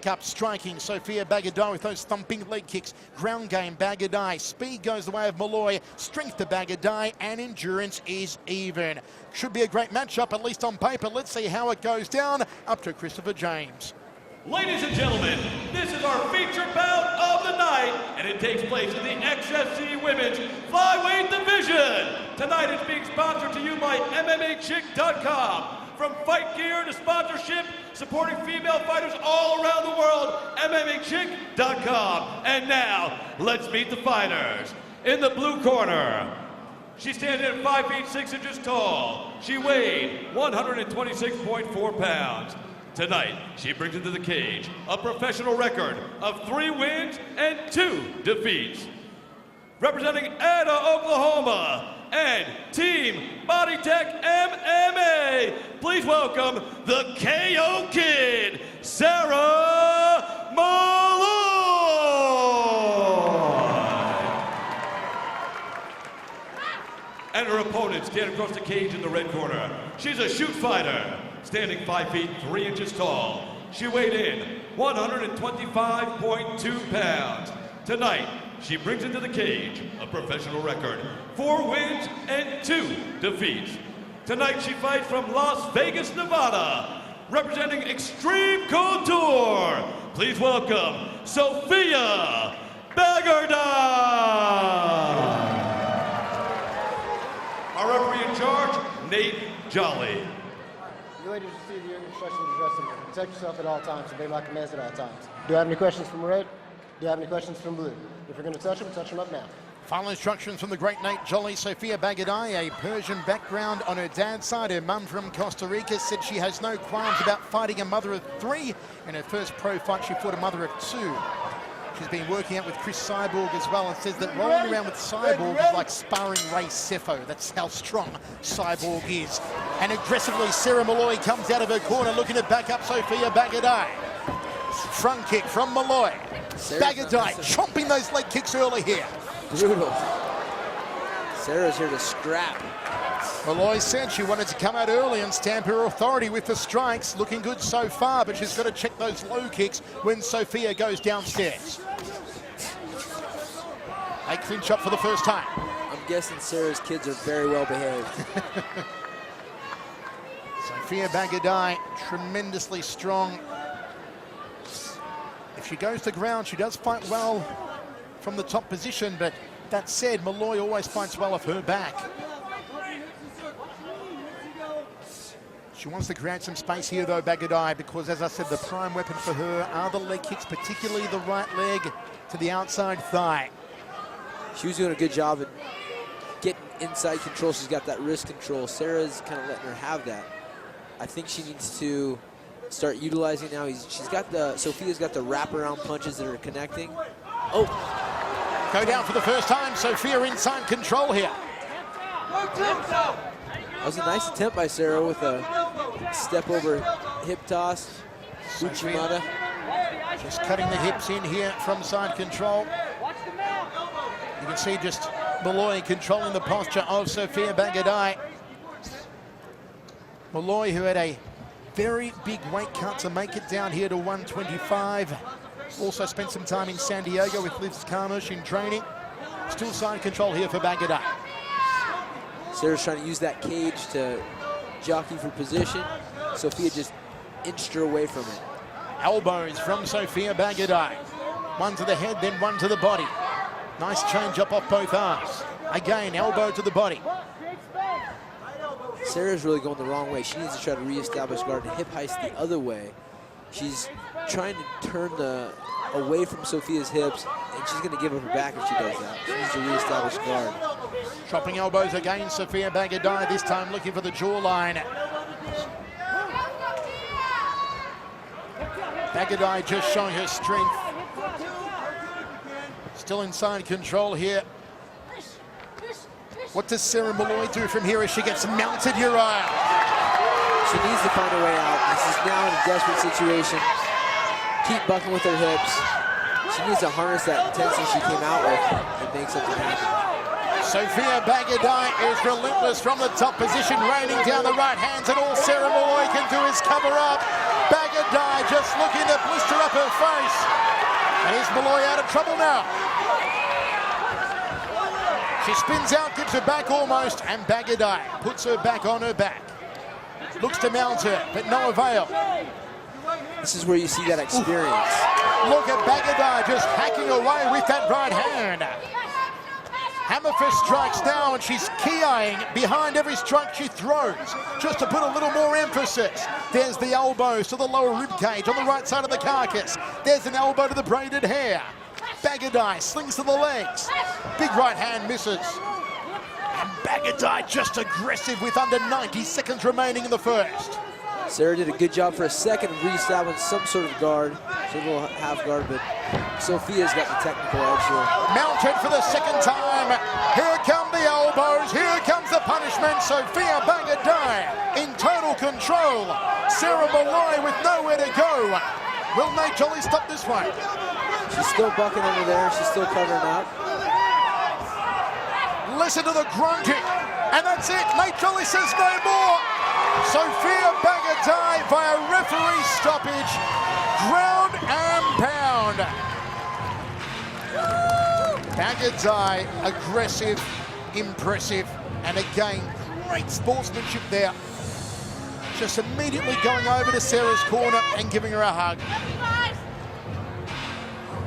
back up, striking. Sofia Bagherdai with those thumping leg kicks. Ground game, Bagherdai. Speed goes the way of Maloy. Strength to Bagherdai, and endurance is even. Should be a great matchup, at least on paper. Let's see how it goes down. Up to Christopher James. Ladies and gentlemen, this is our featured bout of the night, and it takes place in the XFC Women's Flyweight Division. Tonight it's being sponsored to you by MMAchick.com. From fight gear to sponsorship, supporting female fighters all around the world, MMAchick.com. And now, let's meet the fighters. In the blue corner, she stands at 5 feet 6 inches tall. She weighed 126.4 pounds. Tonight, she brings into the cage a professional record of 3 wins and 2 defeats. Representing Ada, Oklahoma, and Team Bodytech MMA, please welcome the KO Kid, Sarah Maloy. And her opponent stand across the cage in the red corner. She's a shoot fighter, standing 5 feet 3 inches tall. She weighed in 125.2 pounds. Tonight, she brings into the cage a professional record, 4 wins and 2 defeats. Tonight, she fights from Las Vegas, Nevada, representing Extreme Couture. Please welcome Sofia Bagherdai. Our referee in charge, Nate Jolly. You ladies receive your instructions to dress them. Protect yourself at all times. Obey my commands at all times. Do I have any questions from red? Do you have any questions from blue? If you're going to touch them up now. Final instructions from the great Nate Jolly. Sofia Bagherdai, a Persian background on her dad's side. Her mum from Costa Rica said she has no qualms about fighting a mother of 3. In her first pro fight, she fought a mother of 2. She's been working out with Chris Cyborg as well, and says that rolling around with Cyborg is like sparring Ray Sefo. That's how strong Cyborg is. And aggressively, Sarah Maloy comes out of her corner looking to back up Sofia Bagherdai. Front kick from Maloy. Bagherdai chomping those leg kicks early here. Brutal. Sarah's here to scrap. Maloy said she wanted to come out early and stamp her authority with the strikes. Looking good so far, but she's got to check those low kicks when Sofia goes downstairs. They clinch up for the first time. I'm guessing Sarah's kids are very well behaved. Sofia Bagherdai, tremendously strong. If she goes to ground, she does fight well from the top position, but that said, Maloy always fights well off her back. She wants to create some space here though, Bagherdai, because as I said, the prime weapon for her are the leg kicks, particularly the right leg to the outside thigh. She was doing a good job at getting inside control. She's got that wrist control. Sarah's kind of letting her have that. I think she needs to start utilizing now. Sofia's got the wraparound punches that are connecting. Oh. Go down for the first time. Sofia inside control here. That was a nice attempt by Sarah with a step over hip toss. Uchimata. Just cutting the hips in here from side control. You can see just Maloy controlling the posture of Sofia Bagherdai. Maloy, who had a very big weight cut to make it down here to 125. Also spent some time in San Diego with Liz Carmush in training. Still side control here for Bagherdai. Sarah's trying to use that cage to jockey for position. Sofia just inched her away from it. Elbows from Sofia Bagherdai. One to the head, then one to the body. Nice change up off both arms. Again, elbow to the body. Sarah's really going the wrong way. She needs to try to reestablish guard and hip heist the other way. She's trying to turn away from Sofia's hips, and she's going to give up her back if she does that. She needs to reestablish guard. Chopping elbows again, Sofia Bagherdai, this time looking for the jawline. Bagherdai just showing her strength. Still inside control here. What does Sarah Maloy do from here as she gets mounted, Uriah? She needs to find a way out. This is now in a desperate situation. Keep bucking with her hips. She needs to harness that intensity she came out with and make something happen. Sofia Bagherdai is relentless from the top position, raining down the right hands, and all Sarah Maloy can do is cover up. Bagherdai just looking to blister up her face. And is Maloy out of trouble now? She spins out, gives her back almost, and Bagherdai puts her back on her back. Looks to mount her, but no avail. This is where you see that experience. Look at Bagherdai just hacking away with that right hand. Hammerfist strikes now, and she's keying behind every strike she throws, just to put a little more emphasis. There's the elbows to the lower rib cage on the right side of the carcass. There's an elbow to the braided hair. Bagherdai slings to the legs. Big right hand misses. And Bagherdai just aggressive with under 90 seconds remaining in the first. Sarah did a good job for a second of reestablishing some sort of guard. She had a little half guard, but Sofia's got the technical edge here. Mounted for the second time. Here come the elbows. Here comes the punishment. Sofia Bagherdai in total control. Sarah Maloy with nowhere to go. Will Nate Jolly stop this one? She's still bucking under there. She's still covering up. Listen to the grunting. And that's it. Nate Jolly says no more. Sofia Bagherdai via referee stoppage. Ground and pound. Bagherdai, aggressive, impressive, and again, great sportsmanship there. Just immediately going over to Sarah's corner and giving her a hug.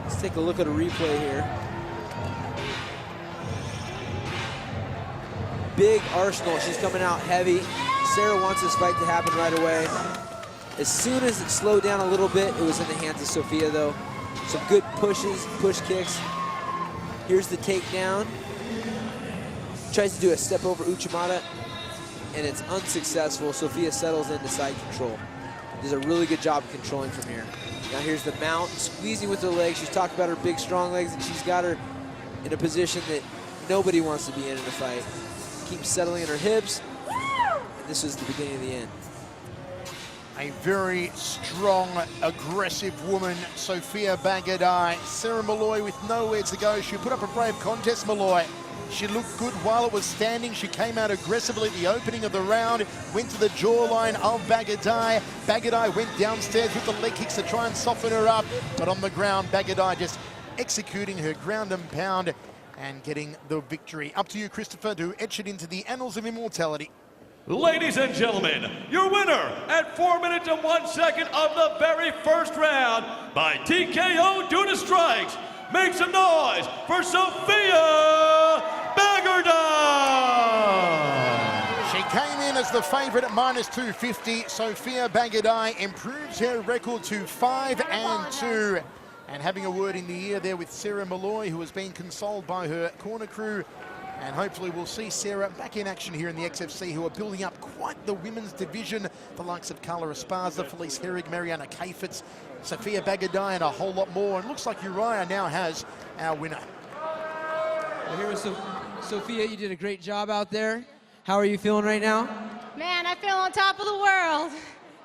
Let's take a look at a replay here. Big arsenal. She's coming out heavy. Sarah wants this fight to happen right away. As soon as it slowed down a little bit, it was in the hands of Sofia, though. Some good pushes, push kicks. Here's the takedown. Tries to do a step over Uchimata, and it's unsuccessful. Sofia settles into side control. Does a really good job of controlling from here. Now here's the mount, squeezing with her legs. She's talked about her big, strong legs, and she's got her in a position that nobody wants to be in a fight. Keeps settling in her hips. And this is the beginning of the end. A very strong, aggressive woman, Sofia Bagherdai. Sarah Maloy with nowhere to go. She put up a brave contest, Maloy. She looked good while it was standing. She came out aggressively at the opening of the round, went to the jawline of Bagherdai. Bagherdai went downstairs with the leg kicks to try and soften her up, but on the ground, Bagherdai just executing her ground and pound and getting the victory. Up to you, Christopher, to etch it into the annals of immortality. Ladies and gentlemen, your winner at 4 minutes and 1 second of the very first round by TKO due to strikes. Make some noise for Sofia Bagherdai! She came in as the favorite at -250. Sofia Bagherdai improves her record to 5-2. And having a word in the ear there with Sarah Maloy, who has been consoled by her corner crew. And hopefully we'll see Sarah back in action here in the XFC, who are building up quite the women's division. The likes of Carla Esparza, Felice Herrig, Mariana Kafitz, Sofia Bagherdai, and a whole lot more. And looks like Uriah now has our winner. Well, here was Sofia. You did a great job out there. How are you feeling right now? Man, I feel on top of the world.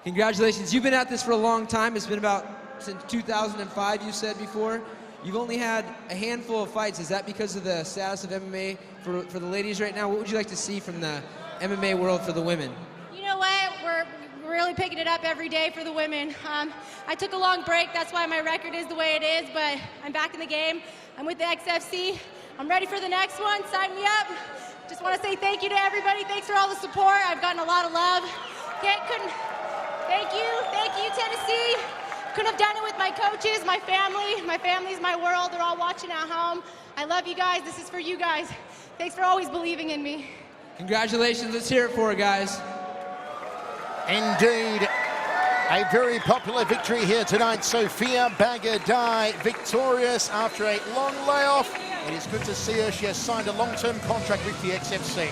Congratulations. You've been at this for a long time. It's been about since 2005, you said before. You've only had a handful of fights. Is that because of the status of MMA for the ladies right now? What would you like to see from the MMA world for the women? You know what? We're really picking it up every day for the women. I took a long break. That's why my record is the way it is, but I'm back in the game. I'm with the XFC. I'm ready for the next one. Sign me up. Just want to say thank you to everybody. Thanks for all the support. I've gotten a lot of love. Thank you, Tennessee. Couldn't have done it with my coaches, my family. My family's my world. They're all watching at home. I love you guys. This is for you guys. Thanks for always believing in me. Congratulations. Let's hear it for her, guys. Indeed. A very popular victory here tonight. Sofia Bagherdai victorious after a long layoff. It is good to see her. She has signed a long-term contract with the XFC.